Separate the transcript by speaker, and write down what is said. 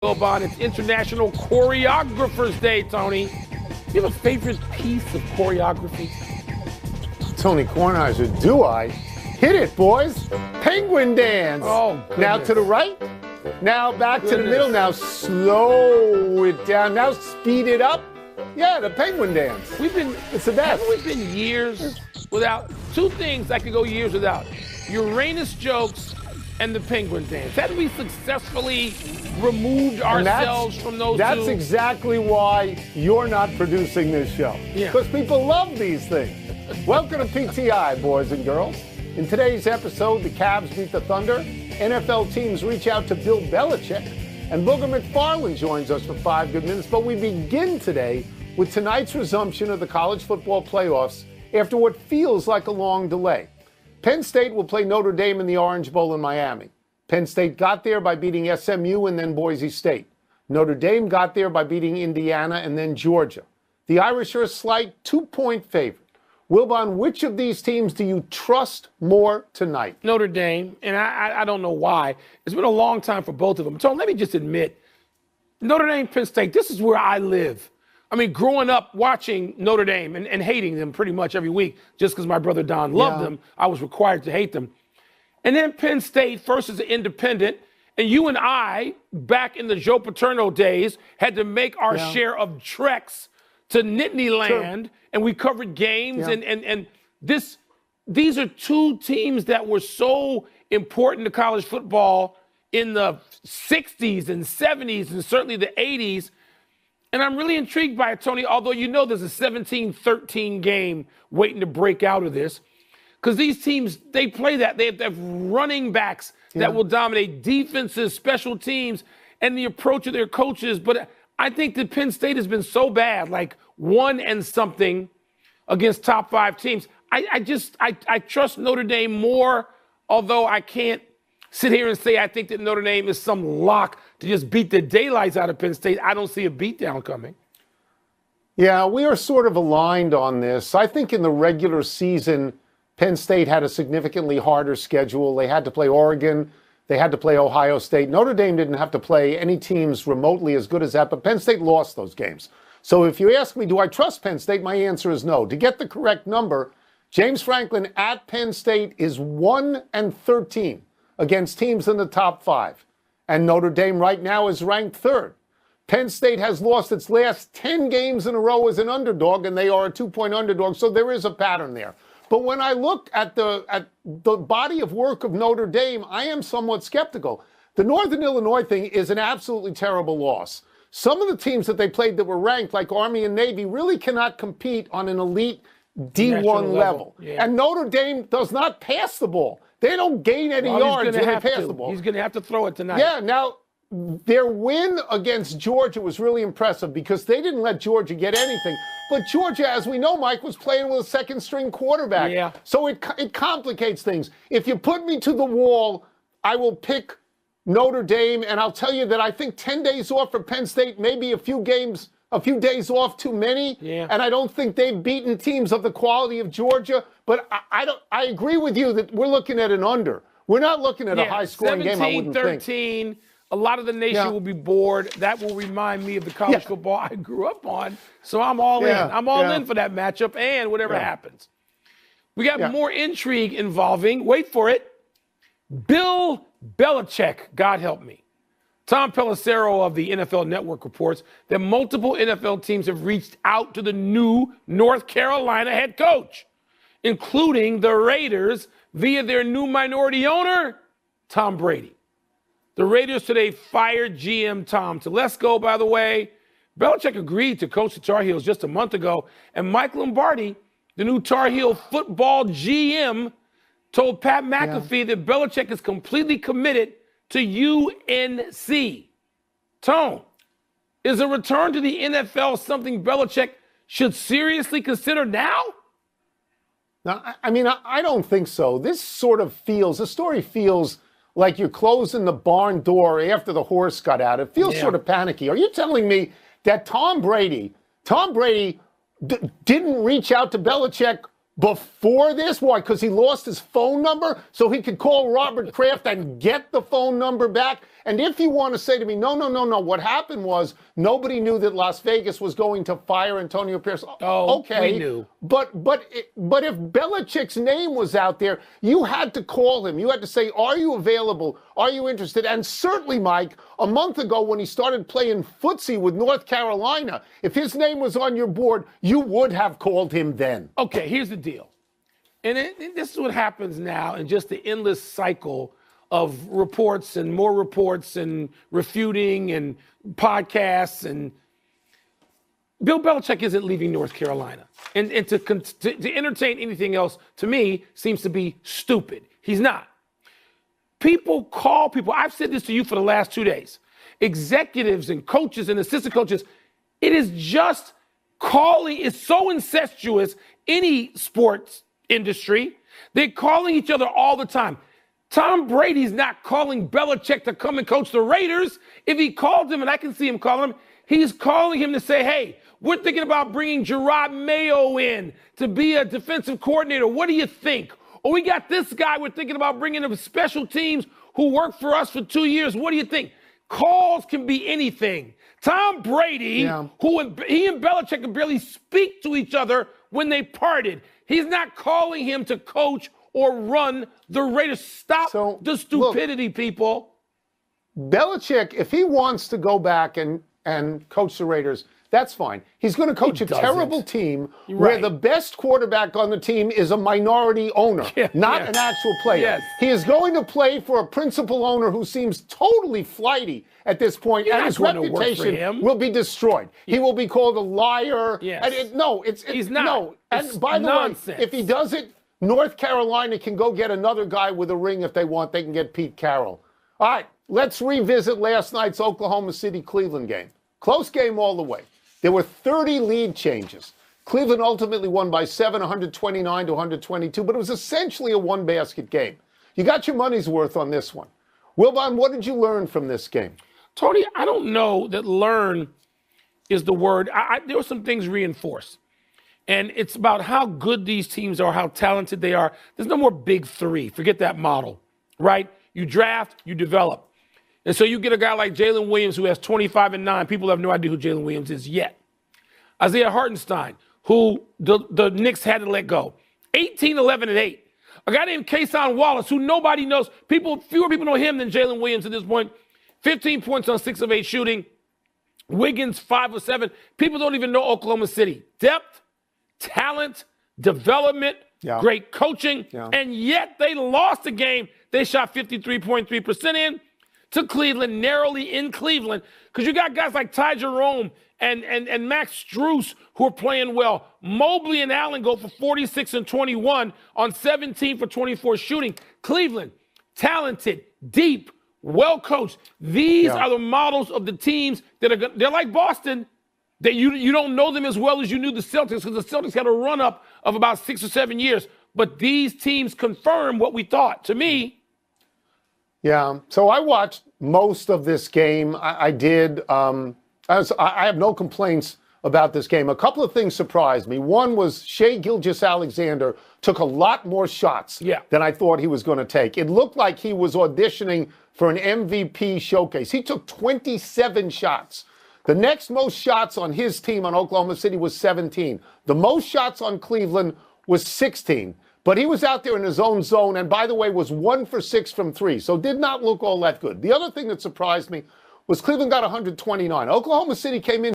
Speaker 1: Wilbon, it's International Choreographers Day, Tony. Do you have a favorite piece of choreography?
Speaker 2: Tony Kornheiser, do I? Hit it, boys. Penguin dance.
Speaker 1: Oh, goodness.
Speaker 2: Now to the right. Now back to the middle. Now slow it down. Now speed it up. Yeah, the penguin dance. It's the best.
Speaker 1: Haven't we been years without two things I could go years without? Uranus jokes and the penguin dance. Had we successfully removed ourselves from those two?
Speaker 2: That's exactly why you're not producing this show.
Speaker 1: Yeah.
Speaker 2: Because people love these things. Welcome to PTI, boys and girls. In today's episode, the Cavs beat the Thunder, NFL teams reach out to Bill Belichick, and Booger McFarland joins us for 5 good minutes. But we begin today with tonight's resumption of the college football playoffs after what feels like a long delay. Penn State will play Notre Dame in the Orange Bowl in Miami. Penn State got there by beating SMU and then Boise State. Notre Dame got there by beating Indiana and then Georgia. The Irish are a slight 2-point favorite. Wilbon, which of these teams do you trust more tonight?
Speaker 1: Notre Dame, and I don't know why. It's been a long time for both of them. So let me just admit, Notre Dame, Penn State, this is where I live. I mean, growing up watching Notre Dame and hating them pretty much every week, just because my brother Don loved them, I was required to hate them. And then Penn State, first as an independent, and you and I, back in the Joe Paterno days, had to make our share of treks to Nittany Land, and we covered games, and these are two teams that were so important to college football in the 60s and 70s and certainly the 80s. And I'm really intrigued by it, Tony, although you know there's a 17-13 game waiting to break out of this. Because these teams, they play that. They have running backs that will dominate defenses, special teams, and the approach of their coaches. But I think that Penn State has been so bad, like 1-something against top 5 teams. I trust Notre Dame more, although I can't sit here and say I think that Notre Dame is some lock to just beat the daylights out of Penn State. I don't see a beatdown coming.
Speaker 2: Yeah, we are sort of aligned on this. I think in the regular season, Penn State had a significantly harder schedule. They had to play Oregon. They had to play Ohio State. Notre Dame didn't have to play any teams remotely as good as that, but Penn State lost those games. So if you ask me, do I trust Penn State? My answer is no. To get the correct number, James Franklin at Penn State is 1-13 against teams in the top 5. And Notre Dame right now is ranked 3rd. Penn State has lost its last 10 games in a row as an underdog, and they are a 2-point underdog, so there is a pattern there. But when I look at the body of work of Notre Dame, I am somewhat skeptical. The Northern Illinois thing is an absolutely terrible loss. Some of the teams that they played that were ranked, like Army and Navy, really cannot compete on an elite D1 level. Yeah. And Notre Dame does not pass the ball. They don't gain any yards when they pass the ball.
Speaker 1: He's going to have to throw it tonight.
Speaker 2: Yeah, now, their win against Georgia was really impressive because they didn't let Georgia get anything. But Georgia, as we know, Mike, was playing with a second-string quarterback. Yeah. So it complicates things. If you put me to the wall, I will pick Notre Dame, and I'll tell you that I think 10 days off for Penn State, maybe a few days off too many. Yeah. And I don't think they've beaten teams of the quality of Georgia. But I agree with you that we're looking at an under. We're not looking at a high-scoring game, I wouldn't think.
Speaker 1: 17-13. A lot of the nation will be bored. That will remind me of the college football I grew up on. So I'm all in. I'm all in for that matchup and whatever happens. We got more intrigue involving, wait for it, Bill Belichick, God help me. Tom Pelissero of the NFL Network reports that multiple NFL teams have reached out to the new North Carolina head coach, including the Raiders via their new minority owner, Tom Brady. The Raiders today fired GM Tom Telesco, by the way. Belichick agreed to coach the Tar Heels just a month ago, and Mike Lombardi, the new Tar Heel football GM, told Pat McAfee that Belichick is completely committed to UNC. Tone, is a return to the NFL something Belichick should seriously consider now?
Speaker 2: Now, I mean, I don't think so. This story feels like you're closing the barn door after the horse got out. It feels sort of panicky. Are you telling me that Tom Brady didn't reach out to Belichick Before this? Why? Because he lost his phone number so he could call Robert Kraft and get the phone number back? And if you want to say to me, no, what happened was nobody knew that Las Vegas was going to fire Antonio Pierce.
Speaker 1: Oh,
Speaker 2: okay.
Speaker 1: we knew.
Speaker 2: But if Belichick's name was out there, you had to call him. You had to say, are you available? Are you interested? And certainly, Mike, a month ago when he started playing footsie with North Carolina, if his name was on your board, you would have called him then.
Speaker 1: Okay, here's the deal. And this is what happens now in just the endless cycle of reports and refuting and podcasts. And Bill Belichick isn't leaving North Carolina. And to entertain anything else, to me, seems to be stupid. He's not. People call people. I've said this to you for the last 2 days. Executives and coaches and assistant coaches, it is just calling. It's so incestuous, any sports industry. They're calling each other all the time. Tom Brady's not calling Belichick to come and coach the Raiders. If he called him, and I can see him calling him, he's calling him to say, hey, we're thinking about bringing Gerard Mayo in to be a defensive coordinator. What do you think? Or we got this guy we're thinking about bringing in special teams who worked for us for 2 years. What do you think? Calls can be anything. Tom Brady, he and Belichick could barely speak to each other when they parted. He's not calling him to coach or run the Raiders. Stop the stupidity, look, people.
Speaker 2: Belichick, if he wants to go back and coach the Raiders, that's fine. He's going to coach a terrible team where the best quarterback on the team is a minority owner, not an actual player. Yes. He is going to play for a principal owner who seems totally flighty at this point, and his reputation will be destroyed. He will be called a liar.
Speaker 1: Yes.
Speaker 2: And he's not. No. And by the way, if he does it, North Carolina can go get another guy with a ring if they want. They can get Pete Carroll. All right, let's revisit last night's Oklahoma City-Cleveland game. Close game all the way. There were 30 lead changes. Cleveland ultimately won by 7, 129 to 122, but it was essentially a one-basket game. You got your money's worth on this one. Wilbon, what did you learn from this game?
Speaker 1: Tony, I don't know that learn is the word. There were some things reinforced. And it's about how good these teams are, how talented they are. There's no more big three. Forget that model, right? You draft, you develop. And so you get a guy like Jalen Williams who has 25-9. People have no idea who Jalen Williams is yet. Isaiah Hartenstein, who the Knicks had to let go. 18-11-8. A guy named Kason Wallace, who nobody knows. Fewer people know him than Jalen Williams at this point. 15 points on 6 of 8 shooting. Wiggins, 5 of 7. People don't even know Oklahoma City. Depth, talent, development, great coaching, and yet they lost the game. They shot 53.3% in to Cleveland, narrowly in Cleveland, because you got guys like Ty Jerome and Max Strus who are playing well. Mobley and Allen go for 46 and 21 on 17 for 24 shooting. Cleveland, talented, deep, well coached. These are the models of the teams that are they're like Boston. That you don't know them as well as you knew the Celtics, because the Celtics had a run-up of about 6 or 7 years. But these teams confirm what we thought. To me.
Speaker 2: Yeah. So I watched most of this game. I did. I have no complaints about this game. A couple of things surprised me. One was Shai Gilgeous-Alexander took a lot more shots than I thought he was going to take. It looked like he was auditioning for an MVP showcase. He took 27 shots. The next most shots on his team on Oklahoma City was 17. The most shots on Cleveland was 16. But he was out there in his own zone, and by the way, was 1 for 6 from 3. So did not look all that good. The other thing that surprised me was Cleveland got 129. Oklahoma City came in